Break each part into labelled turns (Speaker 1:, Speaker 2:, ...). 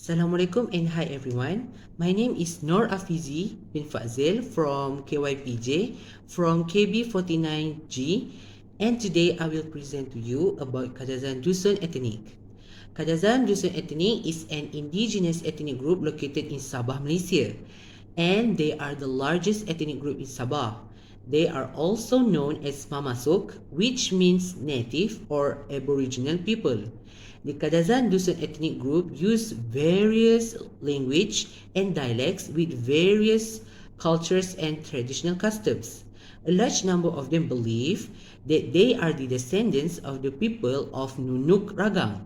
Speaker 1: Assalamualaikum and hi everyone. My name is Noor Afizi bin Fazil from KYPJ from KB49G, and today I will present to you about Kadazandusun ethnic. Kadazandusun ethnic is an indigenous ethnic group located in Sabah, Malaysia, and they are the largest ethnic group in Sabah. They are also known as Mamasuk, which means native or aboriginal people. The Kadazandusun ethnic group use various language and dialects with various cultures and traditional customs. A large number of them believe that they are the descendants of the people of Nunuk Ragang.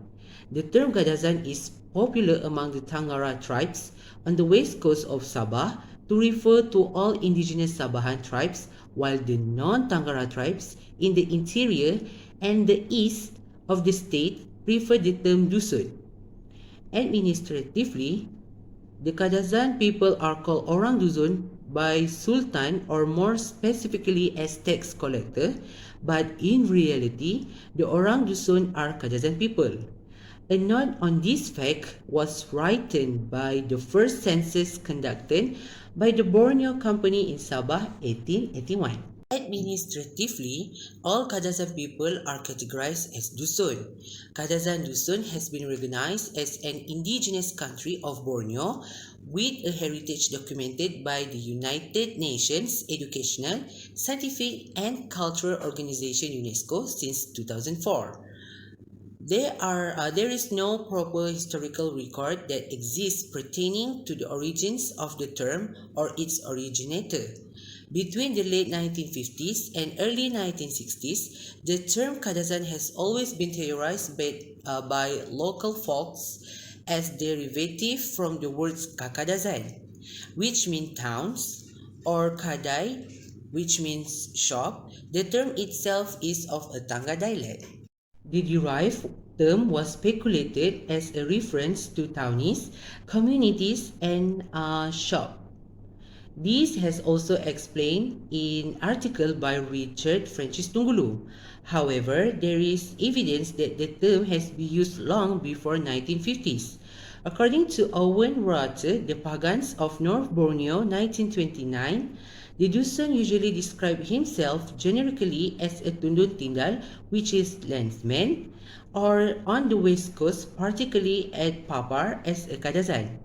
Speaker 1: The term Kadazan is popular among the Tangara tribes on the west coast of Sabah to refer to all indigenous Sabahan tribes, while the non-Tangara tribes in the interior and the east of the state prefer the term Dusun. Administratively, the Kadazan people are called Orang Dusun by Sultan, or more specifically as tax collector, but in reality, the Orang Dusun are Kadazan people. A note on this fact was written by the first census conducted by the Borneo Company in Sabah 1881. Administratively, all Kadazan people are categorized as Dusun. Kadazandusun has been recognized as an indigenous country of Borneo with a heritage documented by the United Nations Educational, Scientific and Cultural Organization UNESCO since 2004. There is no proper historical record that exists pertaining to the origins of the term or its originator. Between the late 1950s and early 1960s, the term Kadazan has always been theorized by local folks as derivative from the words Kakadazan, which mean towns, or Kadai, which means shop. The term itself is of a Tanga dialect. The derived term was speculated as a reference to townies, communities, and shop. This has also explained in article by Richard Francis Tunggulu. However, there is evidence that the term has been used long before 1950s. According to Owen Rutter, The Pagans of North Borneo, 1929, the Dusun usually described himself generically as a Tundun Tindal, which is landsman, or on the west coast, particularly at Papar, as a Kadazan.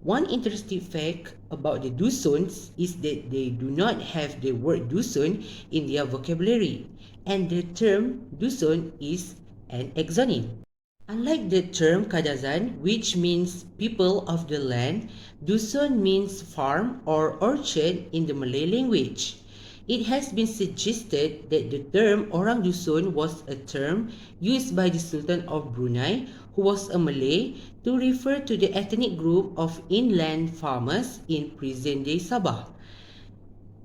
Speaker 1: One interesting fact about the Dusuns is that they do not have the word Dusun in their vocabulary, and the term Dusun is an exonym. Unlike the term Kadazan, which means people of the land, Dusun means farm or orchard in the Malay language. It has been suggested that the term Orang Dusun was a term used by the Sultan of Brunei, who was a Malay, to refer to the ethnic group of inland farmers in present-day Sabah.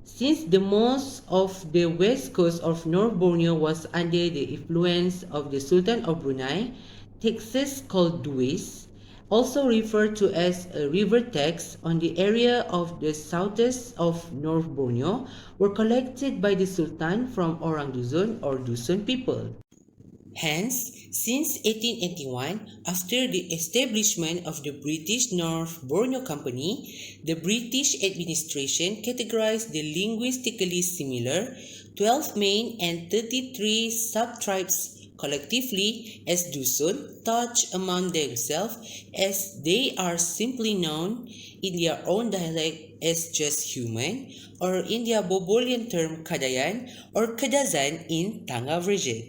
Speaker 1: Since the most of the west coast of North Borneo was under the influence of the Sultan of Brunei, texts called duis, also referred to as a river tax on the area of the southeast of North Borneo, were collected by the Sultan from Orang Dusun or Dusun people. Hence, since 1881, after the establishment of the British North Borneo Company, the British administration categorized the linguistically similar 12 main and 33 sub-tribes collectively as Dusun, thought among themselves as they are simply known in their own dialect as just human, or in their Bobolian term Kadayan or Kadazan in Tanga version.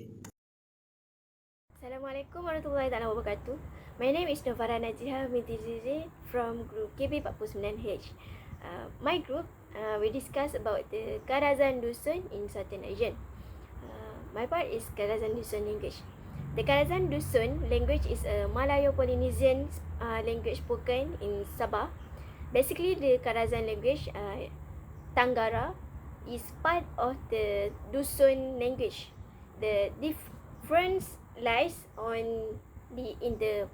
Speaker 2: Assalamualaikum warahmatullahi wabarakatuh. My name is Novara Najihah binti Zizi from group KB 49H. My group, we discuss about the kadazandusun in Southern Asian. My part is kadazandusun language. The kadazandusun language is a Malayo-Polynesian language spoken in Sabah. Basically, the kadazan language, Tanggara, is part of the dusun language. The difference lies in the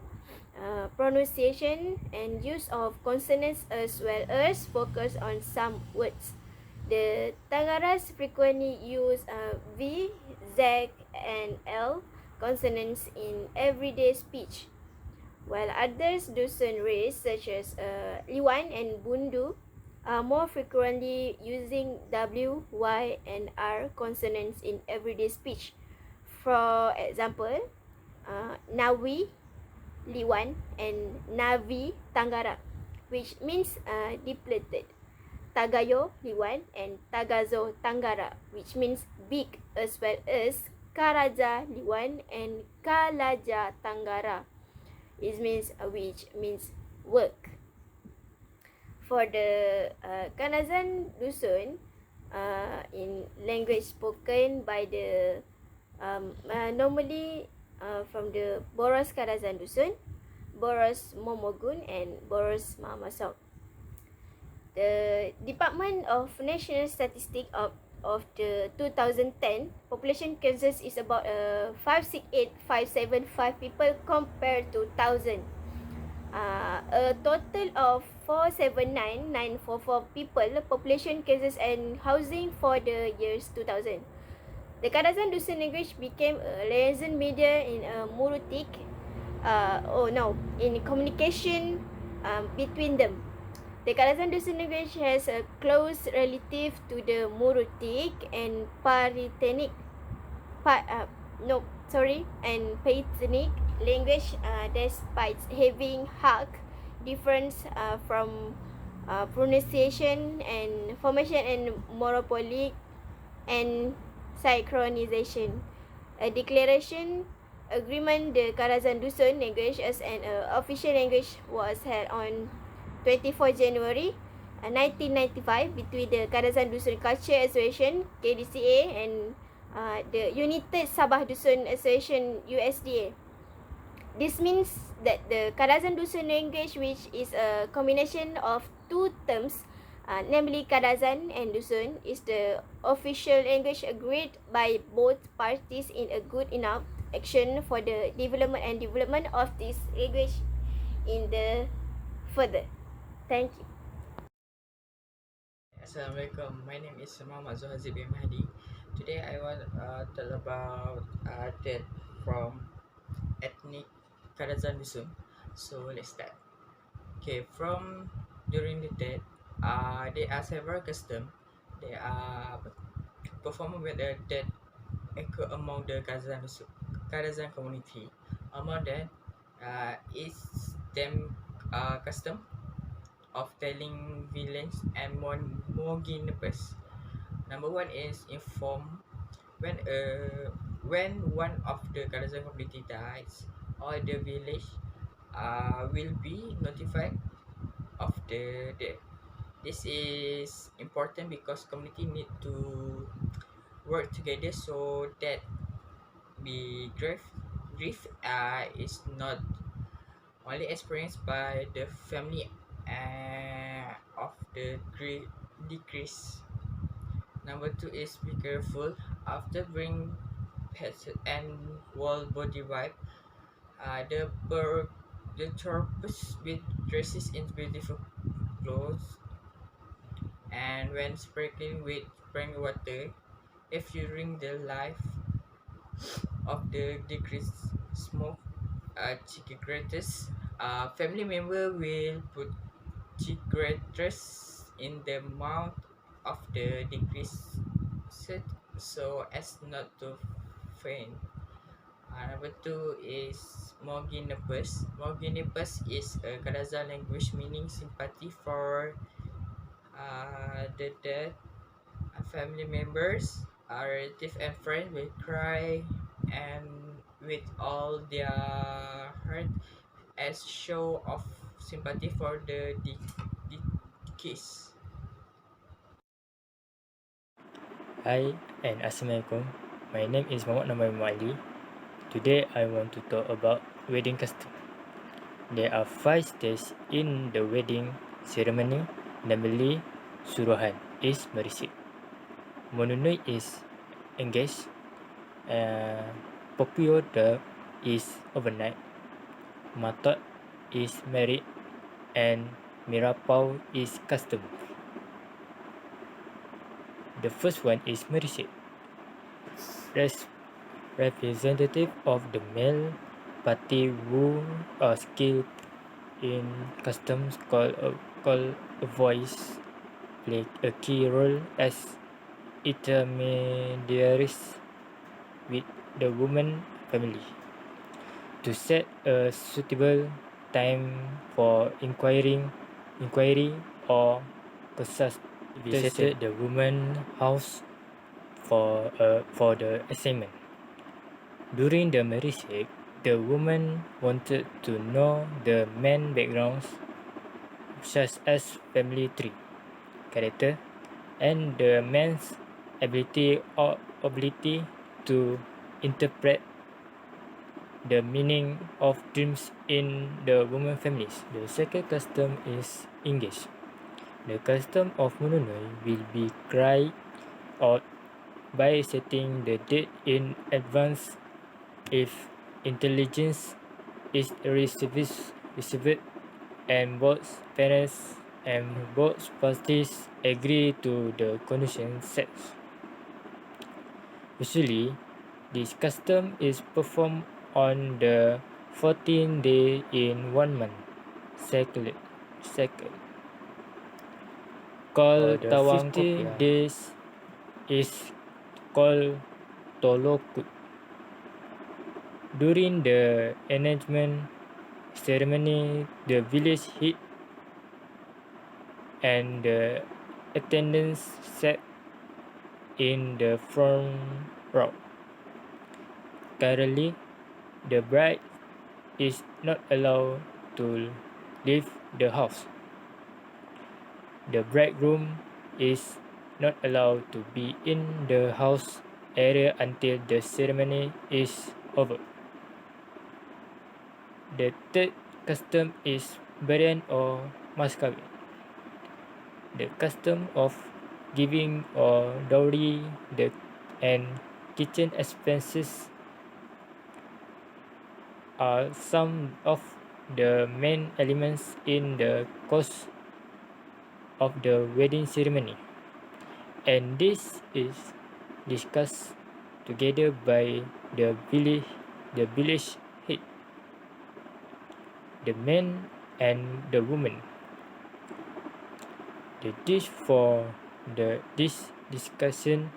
Speaker 2: pronunciation and use of consonants as well as focus on some words. The Tangaras frequently use V, Z, and L consonants in everyday speech, while others dusun race such as Liwan and Bundu are more frequently using W, Y, and R consonants in everyday speech. For example, Nawi, Liwan, and Navi, Tanggara, which means depleted. Tagayo, Liwan, and Tagazo, Tanggara, which means big, as well as Karaja, Liwan, and Kalaja, Tanggara, which means work. For the Kanazan Dusun, in language spoken by the normally from the Boros Kadazan Dusun, Boros Momogun, and Boros Mamasok. The Department of National Statistics of the 2010 population census is about 568,575 people compared to 1,000. A total of 479,944 people, population cases and housing for the years 2000. The Kadazan Dusun language became a liaison media in Murutik, in communication between them. The Kadazan Dusun language has a close relative to the Murutik and Paritanic, and Paitanic language, despite having hark difference from pronunciation and formation and morphology and synchronization. A declaration agreement the Kadazan Dusun language as an official language was held on 24 January 1995 between the Kadazan Dusun Culture Association KDCA and the United Sabah Dusun Association USDA. This means that the Kadazan Dusun language, which is a combination of two terms, namely Kadazan and Dusun, is the official language agreed by both parties in a good enough action for the development of this language in the further. Thank you.
Speaker 3: Assalamualaikum. My name is Muhammad Zohazi bin Mahdi. Today I want tell about that from ethnic Kadazan Dusun. So let's start. Okay, from during the dead, there are several customs. They are performed with the dead echo among the Kadazan community. Among them, is them custom of telling villains and Moginipus. Number one is inform when one of the Kadazan community dies, all the village will be notified of the death. This is important because community need to work together so that the grief is not only experienced by the family of the decrease. Number two is be careful after bring pets and whole body wipe. The torpus with dresses in beautiful clothes and when sprinkling with spring water, if you ring the life of the decreased smoke cigarettes, family member will put cigarettes in the mouth of the decreased so as not to faint. Number two is Moginipus. Moginipus is a Kadazan language meaning sympathy for the dead. Family members, relative and friends will cry and with all their heart as show of sympathy for the deceased.
Speaker 4: Hi and Assalamualaikum. My name is Muhammad Nama Ali. Today I want to talk about wedding custom. There are 5 stages in the wedding ceremony, namely Suruhan is merisik, Menunui is engaged, Popio the is overnight, Matot is married, and Mirapau is custom. The first one is merisik. Representative of the male party who are skilled in customs call a voice play a key role as intermediaries with the woman family to set a suitable time for inquiry or consultation visited the woman house for the assignment. During the marriage, the woman wanted to know the man backgrounds, such as family tree, character, and the man's ability to interpret the meaning of dreams in the woman families. The second custom is engage. The custom of Mununui will be carried out by setting the date in advance. If intelligence is received and both parents and both parties agree to the condition set. Usually, this custom is performed on the 14th day in 1 month. Cycle. Called Tawang 50 days is called Tolokut. During the engagement ceremony, the village head and the attendants sat in the front row. Currently, the bride is not allowed to leave the house. The bridegroom is not allowed to be in the house area until the ceremony is over. The third custom is berian or mas kahwin. The custom of giving or dowry and kitchen expenses are some of the main elements in the course of the wedding ceremony, and this is discussed together by the village head, the man and the woman. The dish for this discussion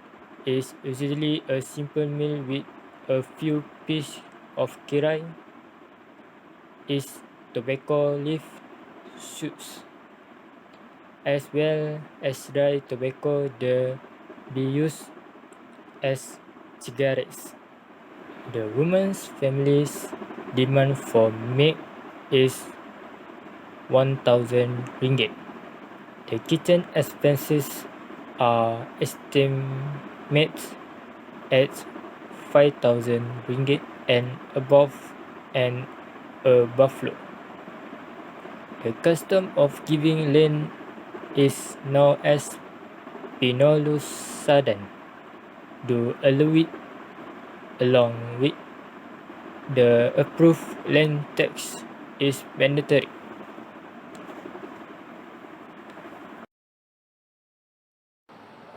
Speaker 4: is usually a simple meal with a few pieces of kirai, is tobacco leaf shoots, as well as dry tobacco that be used as cigarettes. The woman's family's demand for milk is 1,000 ringgit. The kitchen expenses are estimated at 5,000 ringgit and above and a buffalo. The custom of giving land is known as pinolusadan. To allow it along with the approved land tax is mandatory.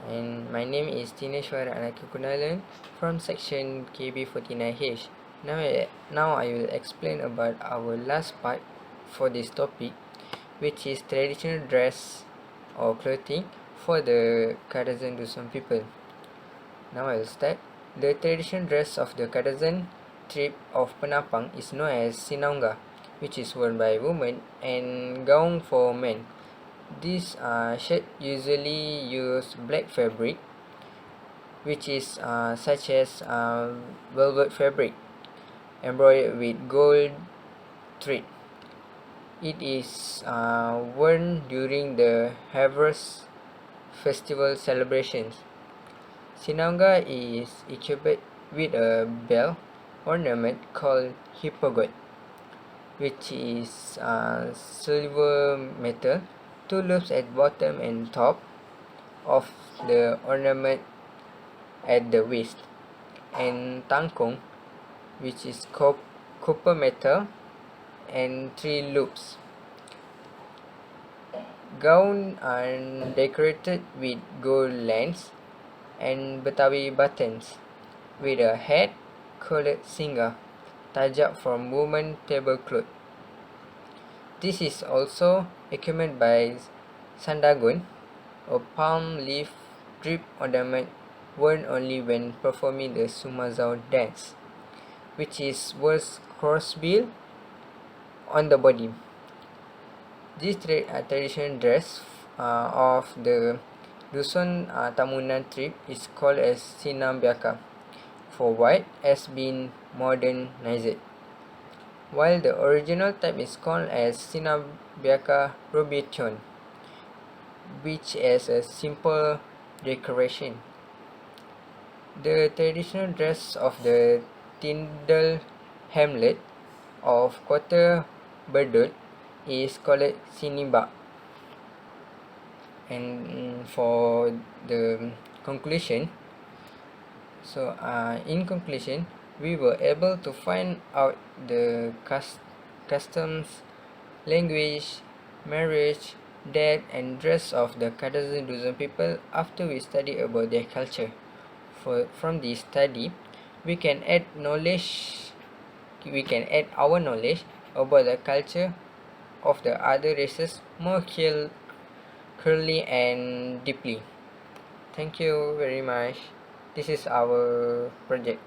Speaker 3: And my name is Tineshwar Anakakunalan from section KB49H. Now I will explain about our last part for this topic, which is traditional dress or clothing for the kadazandusun people. Now I will start. The traditional dress of the kadazan tribe of Penapang is known as sinaunga, which is worn by women, and gown for men. This shirt usually use black fabric, which is such as velvet fabric. embroidered with gold thread. It is worn during the harvest festival celebrations. Sinanga is equipped with a bell ornament called hippogot, which is silver metal, two loops at bottom and top of the ornament at the waist, and tangkong, which is copper metal and three loops. Gown are decorated with gold lens and Betawi buttons, with a hat called singa, tajak from woman tablecloth. This is also accompanied by sandagun, a palm leaf drip ornament worn only when performing the Sumazau dance, which is was crossbill on the body. This traditional dress of the Dusun Tamunan tribe is called as Sinambiaka, for white has been modernized, while the original type is called as Sinambiaka Robition, which is a simple decoration. The traditional dress of the Tyndall hamlet of Kota Berdut is called Sinibak. And for the conclusion, in conclusion, we were able to find out the customs, language, marriage, death, and dress of the kadazandusun people after we study about their culture. From this study, we can add our knowledge about the culture of the other races more clearly and deeply. Thank you very much. This is our project.